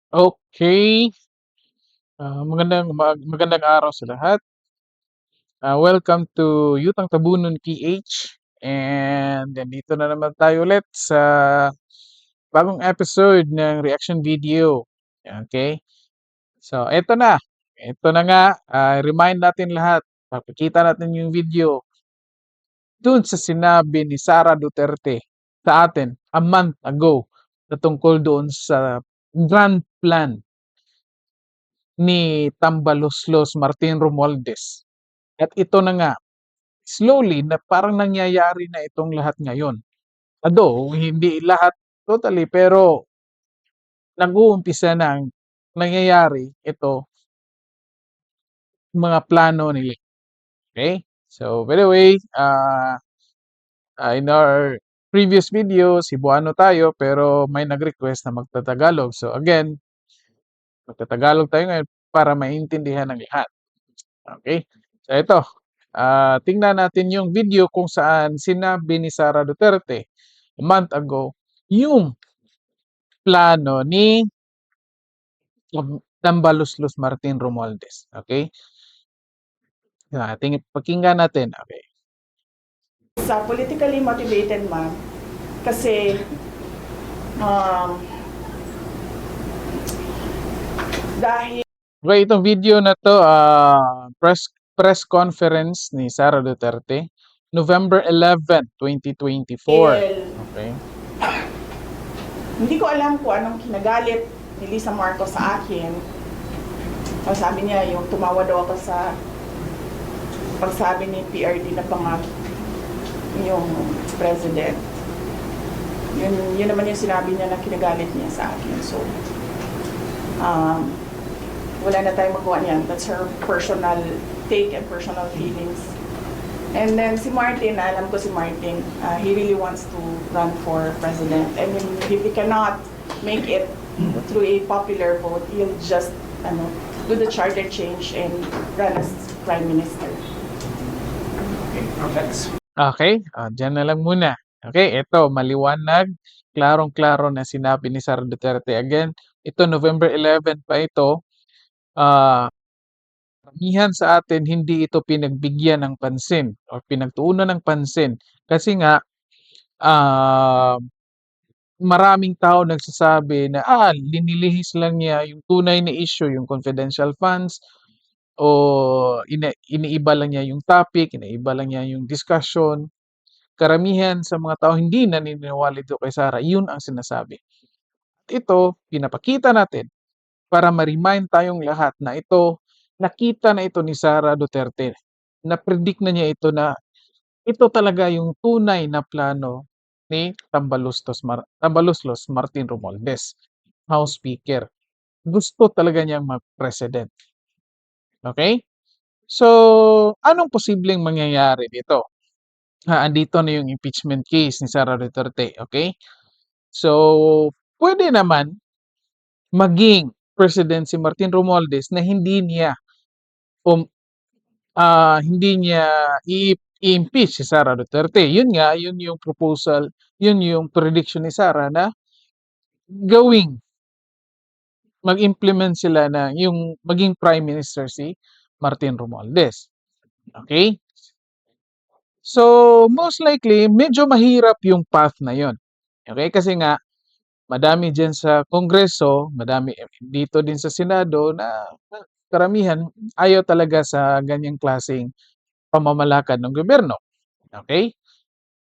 Okay, magandang araw sa lahat. Welcome to Yutang Tabunan PH and nandito na naman tayo ulit sa bagong episode ng reaction video. Okay, so eto na nga, remind natin lahat, papakita natin yung video dun sa sinabi ni Sara Duterte sa atin a month ago na tungkol doon sa grand plan ni Tambaloslos Martin Romualdez. At ito na nga, slowly na parang nangyayari na itong lahat ngayon. Although, hindi lahat totally, pero nag-uumpisa ng nangyayari ito, mga plano nila. Okay? So, by the way, in our previous video, Cebuano tayo, pero may nag-request na magtatagalog. So, again, magtatagalog tayo ngayon para maintindihan ng lahat. Okay? So, ito. Tingnan natin yung video kung saan sinabi ni Sara Duterte a month ago yung plano ni Tambaloslos Martin Romualdez. Okay? Pakinggan natin. Okay. Sa politically motivated man, kasi um, dahil Okay, itong video na to, press conference ni Sara Duterte, November 11, 2024. Okay. hindi ko alam kung anong kinagalit ni Lisa Marcos sa akin. Sabi niya, yung tumawa daw ako sa pagsabi ni PRD na yung president. Yun naman yung sinabi niya na kinagalit niya sa akin. So, wala na tayong magawa niyan. That's her personal take and personal feelings. And then si Martin, alam ko si Martin, he really wants to run for president. And if he cannot make it through a popular vote, he'll just do the charter change and run as prime minister. Okay, dyan na lang muna. Okay, ito, maliwanag, klarong-klaro na sinabi ni Sara Duterte. Again, ito, November 11 pa ito. Karamihan sa atin, hindi ito pinagbigyan ng pansin o pinagtuunan ng pansin. Kasi nga, maraming tao nagsasabi na, linilihis lang niya yung tunay na issue, yung confidential funds, o iniiba lang niya yung topic, iniiba lang niya yung discussion. Karamihan sa mga tao hindi naniniwala dito kay Sara, yun ang sinasabi. Ito, pinapakita natin para ma-remind tayong lahat na ito, nakita na ito ni Sara Duterte. Na-predict na niya ito na ito talaga yung tunay na plano ni Tambaloslos Martin Romualdez, House Speaker. Gusto talaga niyang mag-president. Okay? So, anong posibleng mangyayari dito? Andito na yung impeachment case ni Sara Duterte, okay? So, pwede naman maging president si Martin Romualdez na um, hindi niya i-impeach si Sara Duterte. Yun nga, yun yung proposal, yun yung prediction ni Sara na gawing mag-implement sila na yung maging prime minister si Martin Romualdez. Okay? So, most likely, medyo mahirap yung path na yon. Okay? Kasi nga, madami dyan sa Kongreso, madami dito din sa Senado na karamihan ayaw talaga sa ganyang klaseng pamamalakad ng gobyerno. Okay?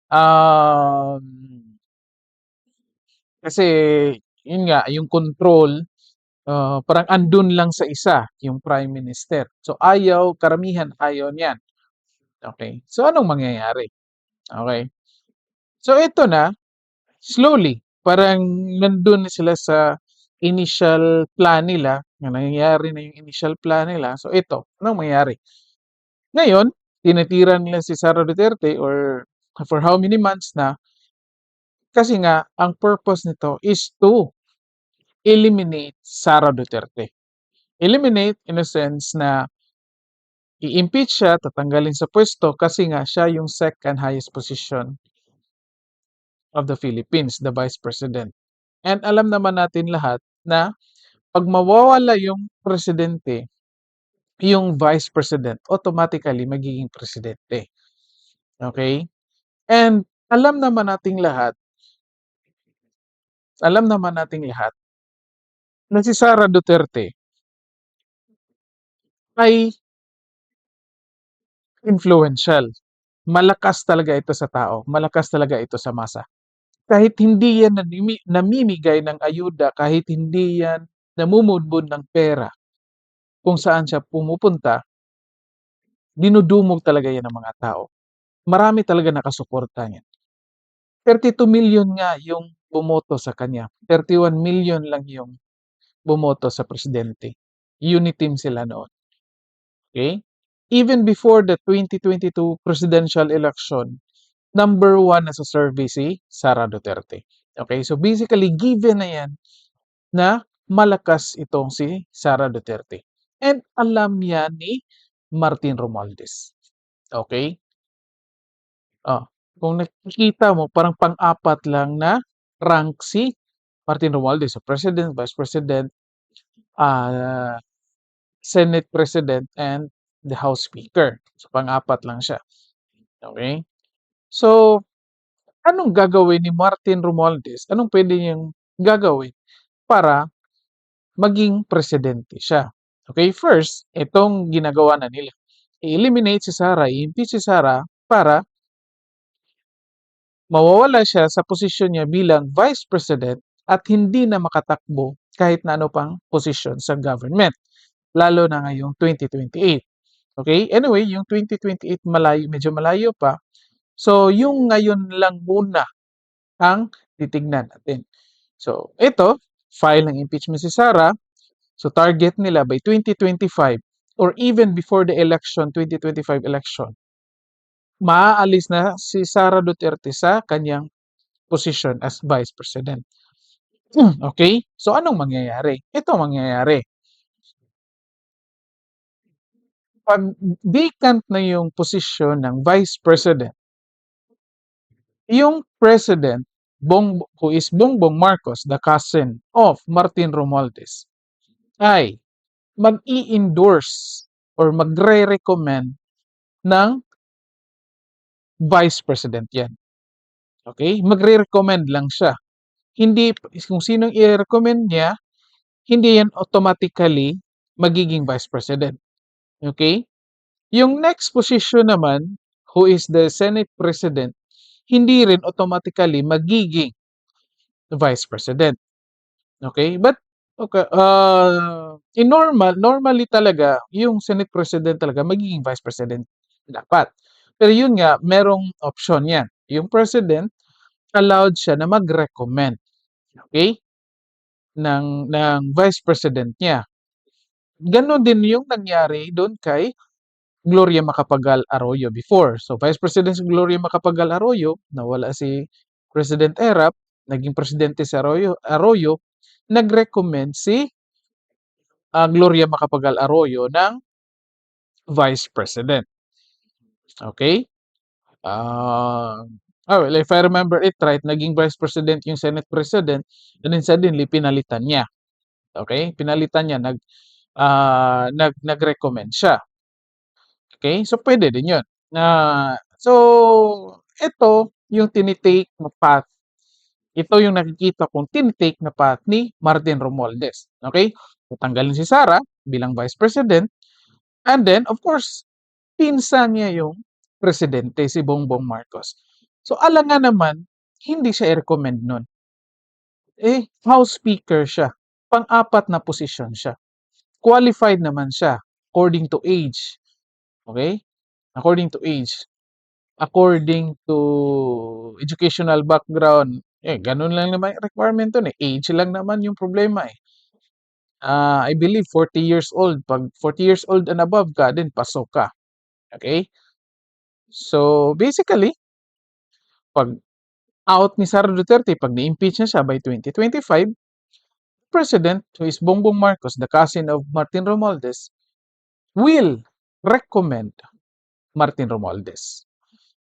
Um, kasi, yun nga, yung control, parang andun lang sa isa, yung prime minister. So, karamihan ayaw niyan. Okay? So, anong mangyayari? Okay? So, ito na, slowly, parang nandun na sila sa initial plan nila, na nangyayari na yung initial plan nila. So, ito, anong mangyayari? Ngayon, tinitira nila si Sara Duterte or for how many months na, kasi nga, ang purpose nito is to eliminate Sara Duterte. Eliminate in a sense na i-impeach siya, tatanggalin sa pwesto kasi nga siya yung second highest position of the Philippines, the Vice President. And alam naman natin lahat na 'Pag mawawala yung presidente, yung vice president automatically magiging presidente, okey? And alam naman nating lahat na si Sara Duterte ay influential. Malakas talaga ito sa tao, malakas talaga ito sa masa. Kahit hindi yan namimigay ng ayuda, kahit hindi yan namumudmod ng pera kung saan siya pumupunta, dinudumog talaga yan ng mga tao. Marami talaga nakasuporta niyan. 32 million nga yung bumoto sa kanya. 31 million lang yung bumoto sa presidente. Uniteam sila noon. Okay? Even before the 2022 presidential election, number one na sa survey si Sara Duterte. Okay? So basically, given na yan na malakas itong si Sara Duterte. And alam yan ni Martin Romualdez. Okay? Oh, kung nakikita mo, parang pang-apat lang na rank si Martin Romualdez. So President, Vice President, ah, Senate President, and the House Speaker. So pang-apat lang siya. Okay? So, anong gagawin ni Martin Romualdez? Anong pwede niyang gagawin para maging presidente siya? Okay, first, itong ginagawa na nila. I-eliminate si Sara, i-impeach si Sara para mawawala siya sa posisyon niya bilang Vice President at hindi na makatakbo kahit na ano pang posisyon sa government, lalo na ngayong 2028. Okay? Anyway, yung 2028 medyo malayo pa. So, yung ngayon lang muna ang titignan natin. So, ito, file ng impeachment si Sara. So, target nila by 2025 or even before the election, 2025 election, maaalis na si Sara Duterte sa kanyang position as Vice President. Okay? So, anong mangyayari? Ito mangyayari. Pag vacant na yung posisyon ng Vice President, yung President, who is Bongbong Marcos, the cousin of Martin Romualdez, ay mag-i-endorse or magre-recommend ng Vice President yan. Okay? Magre-recommend lang siya. Hindi, kung sinong i-recommend niya, hindi yan automatically magiging Vice President. Okay? Yung next position naman, who is the Senate President, hindi rin automatically magiging Vice President. Okay? But, okay, normally talaga, yung Senate President talaga magiging Vice President dapat. Pero yun nga, merong option yan. Yung President, allowed siya na mag-recommend. Okay? ng Vice President niya. Ganon din yung nangyari doon kay Gloria Macapagal Arroyo before. So, Vice President si Gloria Macapagal Arroyo, nawala si President Erap, naging presidente si Arroyo, nag-recommend si Gloria Macapagal Arroyo ng Vice President. Okay? Well, if I remember it right, naging Vice President yung Senate President, and then suddenly pinalitan niya. Okay? Pinalitan niya, nag-recommend siya. Okay? So, pwede din yun. So, ito yung tinitake na path. Ito yung nakikita kong tinitake na path ni Martin Romualdez. Okay? Tatanggalin si Sara bilang Vice President. And then, of course, pinsan niya yung presidente, si Bongbong Marcos. So, alangan naman, hindi siya i-recommend nun. House Speaker siya. Pang-apat na posisyon siya. Qualified naman siya according to age. Okay? According to age. According to educational background. Ganun lang naman yung requirement dun eh. Age lang naman yung problema eh. I believe 40 years old. Pag 40 years old and above ka, then pasok ka. Okay? So, basically, pag out ni Sara Duterte, pag ni-impeach na siya by 2025, President, who is Bongbong Marcos, the cousin of Martin Romualdez, will recommend Martin Romualdez.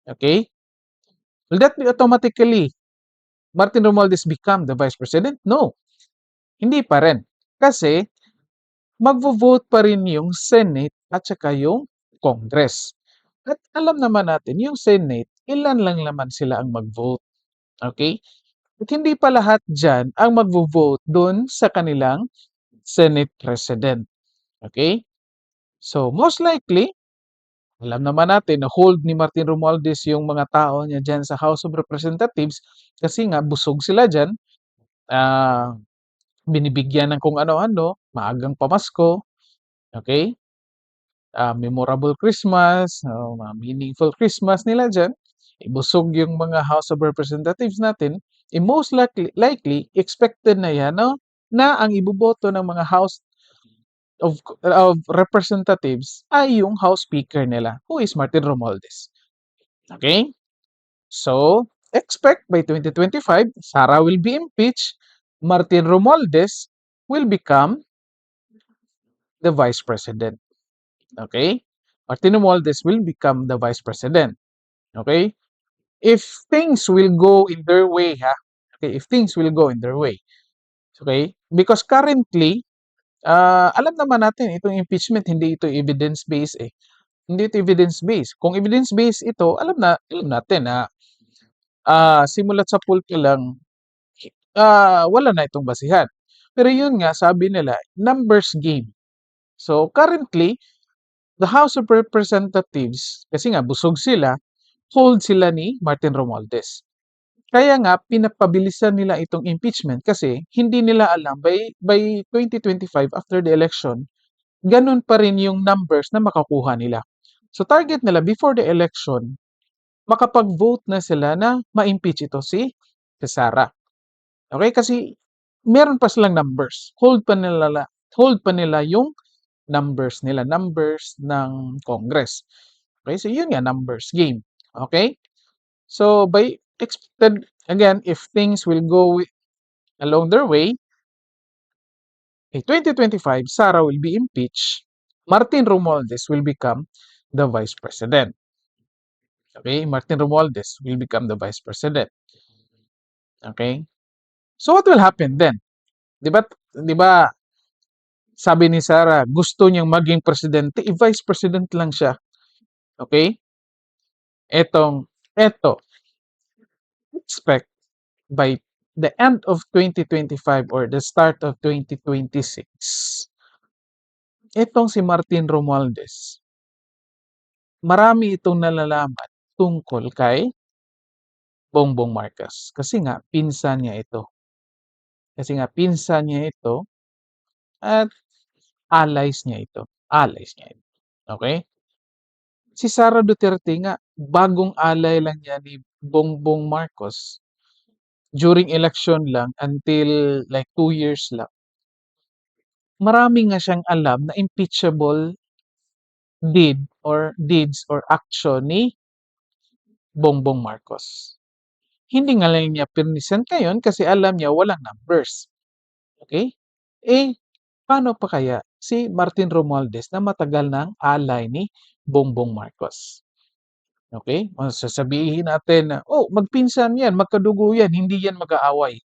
Okay? Will that be automatically Martin Romualdez become the Vice President? No. Hindi pa rin. Kasi magvo-vote pa rin yung Senate at saka yung Congress. At alam naman natin yung Senate, ilan lang naman sila ang mag-vote. Okay? At hindi pa lahat dyan ang magvo-vote doon sa kanilang Senate President. Okay? So, most likely, alam naman natin na hold ni Martin Romualdez yung mga tao niya dyan sa House of Representatives kasi nga busog sila dyan. Ah, binibigyan ng kung ano-ano, maagang pamasko, okay? Memorable Christmas, mga meaningful Christmas nila dyan. Ibusog yung mga House of Representatives natin. Most likely, expected na yan, no? Na ang iboboto ng mga House of Representatives ay yung House Speaker nila, who is Martin Romualdez. Okay? So, expect by 2025, Sara will be impeached, Martin Romualdez will become the Vice President. Okay? Martin Romualdez will become the Vice President. Okay? If things will go in their way, ha? Okay, if things will go in their way. Okay? Because currently, alam naman natin, itong impeachment, hindi ito evidence-based eh. Hindi ito evidence-based. Kung evidence-based ito, alam natin na simulat sa pulpo lang, wala na itong basihan. Pero yun nga, sabi nila, numbers game. So currently, the House of Representatives, kasi nga busog sila, hold sila ni Martin Romualdez. Kaya nga, pinapabilisan nila itong impeachment kasi hindi nila alam by 2025 after the election, ganun pa rin yung numbers na makakuha nila. So target nila before the election, makapag-vote na sila na ma-impeach ito si Sara. Okay? Kasi meron pa silang numbers. Hold pa nila yung numbers ng Congress. Okay? So yun nga, numbers game. Okay? So by expected, again, if things will go along their way, in 2025, Sara will be impeached. Martin Romualdez will become the Vice President. Okay? Martin Romualdez will become the Vice President. Okay? So what will happen then? 'Di ba? 'Di ba? Sabi ni Sara, gusto niyang maging presidente, vice president lang siya. Okay? Eto, expect by the end of 2025 or the start of 2026, etong si Martin Romualdez, marami itong nalalaman tungkol kay Bongbong Marcos. Kasi nga, pinsan niya ito. At allies niya ito. Okay? Si Sara Duterte nga, bagong ally lang niya ni Bongbong Marcos during election lang until like 2 years lang. Marami nga siyang alam na impeachable deeds or action ni Bongbong Marcos. Hindi nga lang niya pinresent ngayon kasi alam niya walang numbers. Okay? Paano pa kaya si Martin Romualdez na matagal ng ally ni Bongbong Marcos? Okay? Sasabihin natin na, magpinsan yan, magkadugo yan, hindi yan mag-aaway.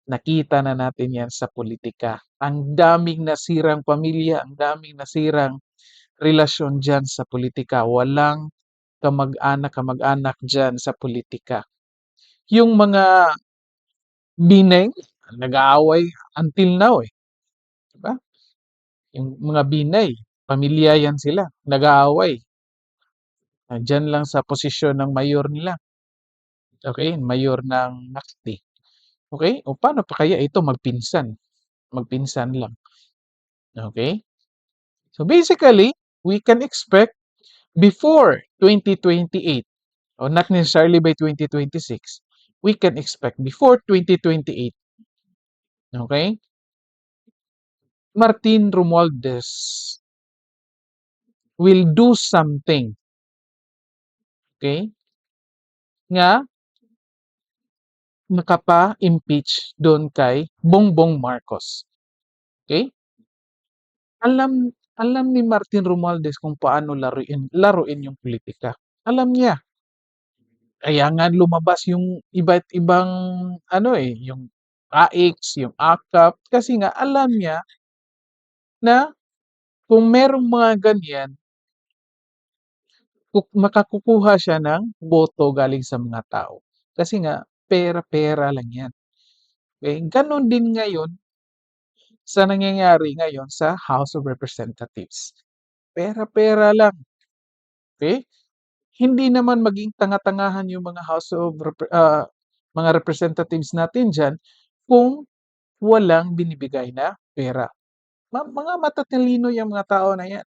Nakita na natin yan sa politika. Ang daming nasirang pamilya, ang daming nasirang relasyon dyan sa politika. Walang kamag-anak dyan sa politika. Yung mga bineng, nag-aaway until now eh. Diba? Yung mga binay, pamilya yan sila, nag-aaway. Dyan lang sa posisyon ng mayor nila. Okay? Mayor ng Makati. Okay? O paano pa kaya ito magpinsan? Magpinsan lang. Okay? So basically, we can expect before 2028, or not necessarily by 2026, we can expect before 2028, okay, Martin Romualdez will do something, okay, nga makapa-impeach doon kay Bongbong Marcos. Okay? Alam alam ni Martin Romualdez kung paano laruin yung politika. Alam niya. Kaya nga lumabas yung iba't ibang ano yung AIX, yung AKAP, kasi nga alam niya na kung merong mga ganyan, makakukuha siya ng boto galing sa mga tao. Kasi nga, pera-pera lang yan. Okay? Ganon din ngayon sa nangyayari ngayon sa House of Representatives. Pera-pera lang. Okay? Hindi naman maging tanga-tangahan yung mga mga representatives natin dyan kung walang binibigay na pera. Mga matatalino yung mga tao na yan.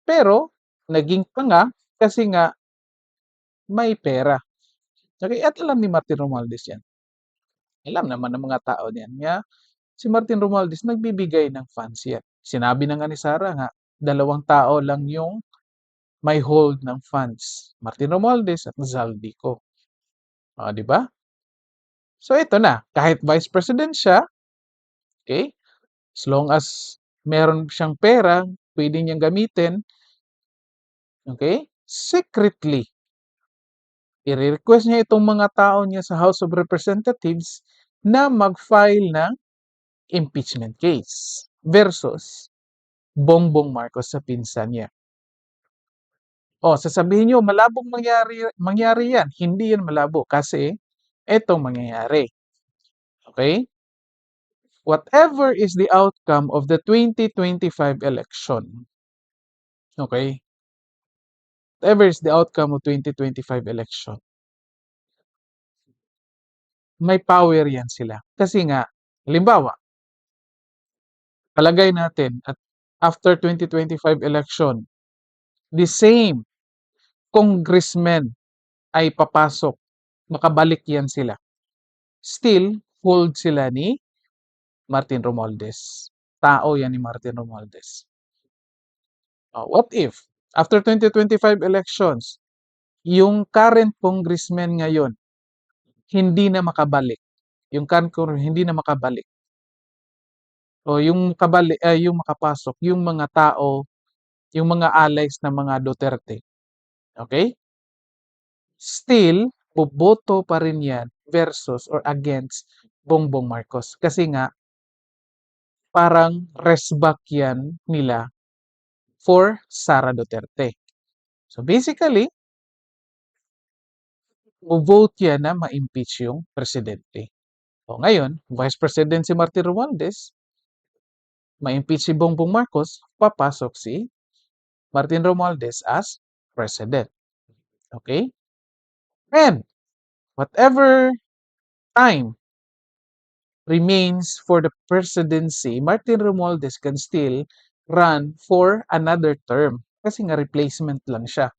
Pero, naging tanga kasi nga may pera. Okay? At alam ni Martin Romualdez yan. Alam naman ng mga tao niyan nga si Martin Romualdez nagbibigay ng funds yan. Sinabi na nga ni Sara nga, 2 tao lang yung may hold ng funds. Martin Romualdez at Zaldico. Di ba? So ito na, kahit Vice President siya, okay? As long as meron siyang pera, pwede niyang gamitin, okay? Secretly, i-request niya itong mga tao niya sa House of Representatives na mag-file ng impeachment case versus Bongbong Marcos sa pinsan niya. Sasabihin niyo malabong mangyari yan. Hindi yan malabo kasi etong mangyayari. Okay? Whatever is the outcome of the 2025 election. Okay? Whatever is the outcome of 2025 election. May power yan sila. Kasi nga, halimbawa, palagay natin at after 2025 election, the same congressmen ay papasok, makabalik yan sila. Still, hold sila ni Martin Romualdez. Tao yan ni Martin Romualdez. What if, after 2025 elections, yung current congressman ngayon, hindi na makabalik. Yung current hindi na makabalik. Yung makapasok, yung mga tao, yung mga allies ng mga Duterte. Okay? Still, boboto pa rin yan versus or against Bongbong Marcos. Kasi nga, parang restback yan nila for Sara Duterte. So basically, vote yan na ma-impeach yung presidente. Ngayon, Vice President si Martin Romualdez, ma-impeach si Bongbong Marcos, papasok si Martin Romualdez as president. Okay? And whatever time remains for the presidency, Martin Romualdez can still run for another term. Kasi nga replacement lang siya.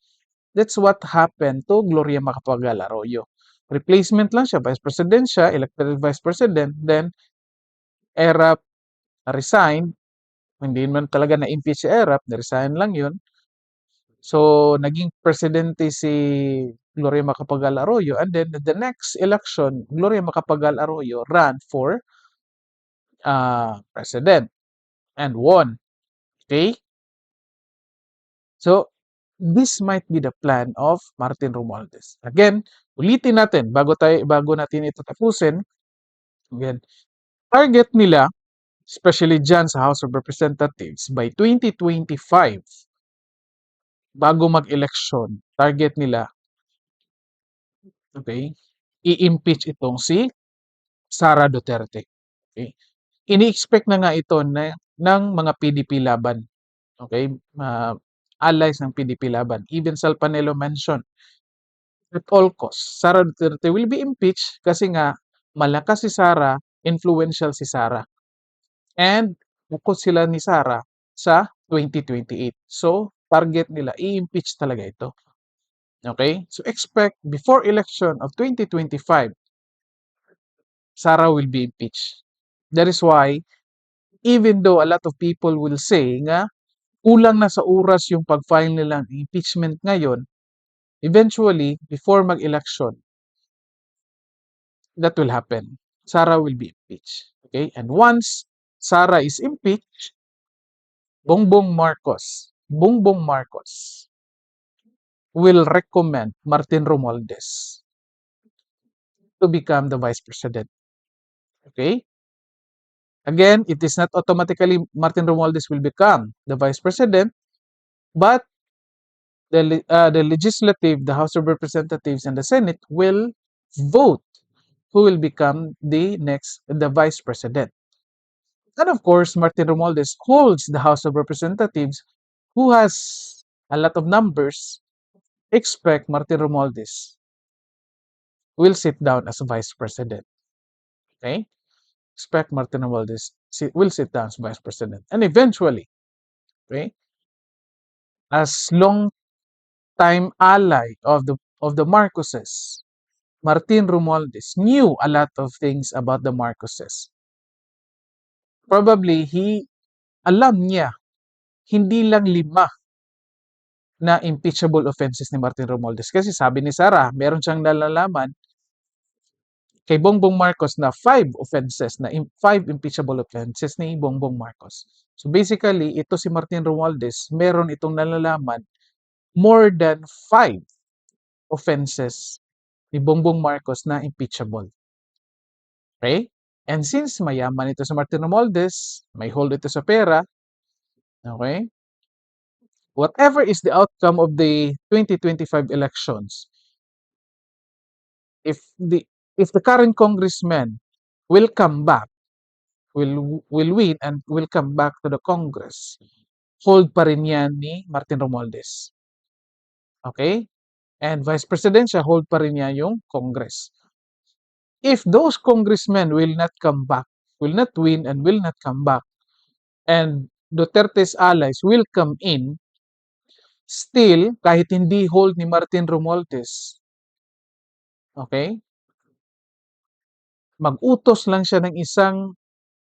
That's what happened to Gloria Macapagal Arroyo. Replacement lang siya, vice president siya, elected vice president, then ERAP resigned, hindi man talaga na-impeach si ERAP, na-resign lang yun. So, naging presidente si Gloria Macapagal Arroyo, and then the next election, Gloria Macapagal Arroyo ran for president and won. Okay? So, this might be the plan of Martin Romualdez. Again, ulitin natin bago natin ito tapusin. Again, target nila, especially dyan sa House of Representatives, by 2025, bago mag-election, target nila, okay, i-impeach itong si Sara Duterte. Okay? Ini-expect na nga ito ng mga PDP laban. Okay? Allies ng PDP laban. Even Sal Panelo mentioned, at all costs, Sara Duterte will be impeached kasi nga malakas si Sara, influential si Sara. And bukod sila ni Sara sa 2028. So, target nila, i-impeach talaga ito. Okay? So, expect before election of 2025, Sara will be impeached. That is why, even though a lot of people will say nga, kulang na sa oras yung pag-file nilang impeachment ngayon, eventually, before mag-election, that will happen. Sara will be impeached. Okay? And once Sara is impeached, Bongbong Marcos will recommend Martin Romualdez to become the vice president. Okay? Again, it is not automatically Martin Romualdez will become the vice president, but the legislative, the House of Representatives, and the Senate will vote who will become the vice president. And of course, Martin Romualdez holds the House of Representatives, who has a lot of numbers. Expect Martin Romualdez will sit down as vice president. Okay? Expect Martin Romualdez will sit down as vice president. And eventually, okay, as long time ally of the Marcoses, Martin Romualdez knew a lot of things about the Marcoses. Probably alam niya hindi lang 5 na impeachable offenses ni Martin Romualdez. Kasi sabi ni Sara, meron siyang nalalaman kay Bongbong Marcos na 5 impeachable offenses ni Bongbong Marcos. So basically, ito si Martin Romualdez, meron itong nalalaman more than 5 offenses ni Bongbong Marcos na impeachable. Okay? And since mayaman ito sa Martin Romualdez, may hold ito sa pera, okay? Whatever is the outcome of the 2025 elections, if the if the current congressman will come back, will win and will come back to the Congress, hold pa rin yan ni Martin Romualdez. Okay? And vice president siya, hold pa rin niya yung Congress. If those congressmen will not come back, will not win and will not come back, and Duterte's allies will come in, still, kahit hindi hold ni Martin Romualdez, okay, mag-utos lang siya ng isang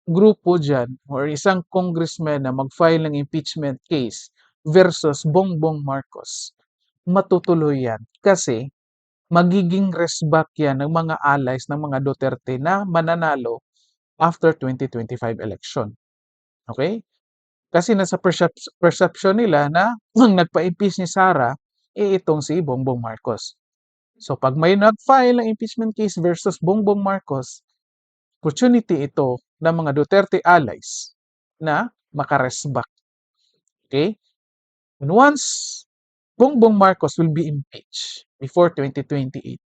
grupo dyan or isang congressman na mag-file ng impeachment case versus Bongbong Marcos, matutuloy yan kasi magiging resback yan ng mga allies ng mga Duterte na mananalo after 2025 election. Okay? Kasi nasa perception nila na ang nagpa-impeach ni Sara, itong si Bongbong Marcos. So pag may nag-file ng impeachment case versus Bongbong Marcos, opportunity ito ng mga Duterte allies na makaresback. Okay? And once Bongbong Marcos will be impeached before 2028,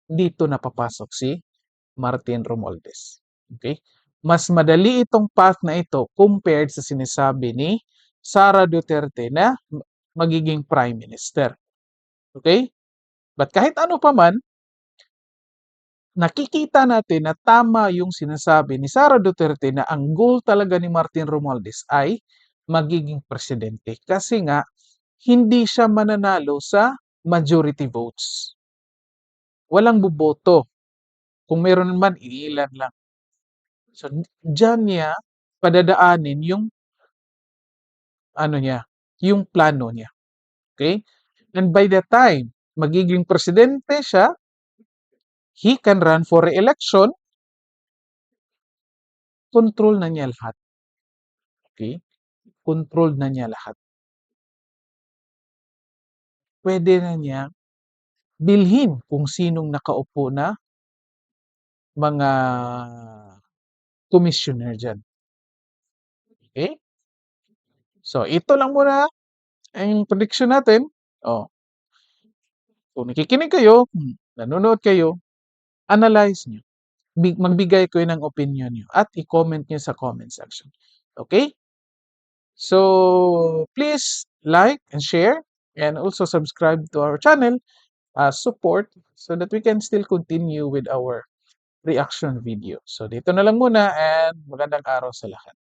dito na papasok si Martin Romualdez. Okay? Mas madali itong path na ito compared sa sinasabi ni Sara Duterte na magiging prime minister. Okay? But kahit ano pa man, nakikita natin na tama yung sinasabi ni Sara Duterte na ang goal talaga ni Martin Romualdez ay magiging presidente. Kasi nga, hindi siya mananalo sa majority votes. Walang boboto. Kung meron man, iilan lang. So, dyan niya padadaanin yung yung plano niya. Okay? And by the time magiging presidente siya, he can run for re-election, control na niya lahat. Okay? Control na niya lahat. Pwede na niya bilhin kung sinong nakaupo na mga commissioner dyan. Okay? So, ito lang muna ang prediction natin. Oh, kung nakikinig kayo, nanonood kayo, analyze nyo. Magbigay kayo ng opinion nyo at i-comment nyo sa comment section. Okay? So, please like and share and also subscribe to our channel as support so that we can still continue with our reaction video. So, dito na lang muna and magandang araw sa lahat.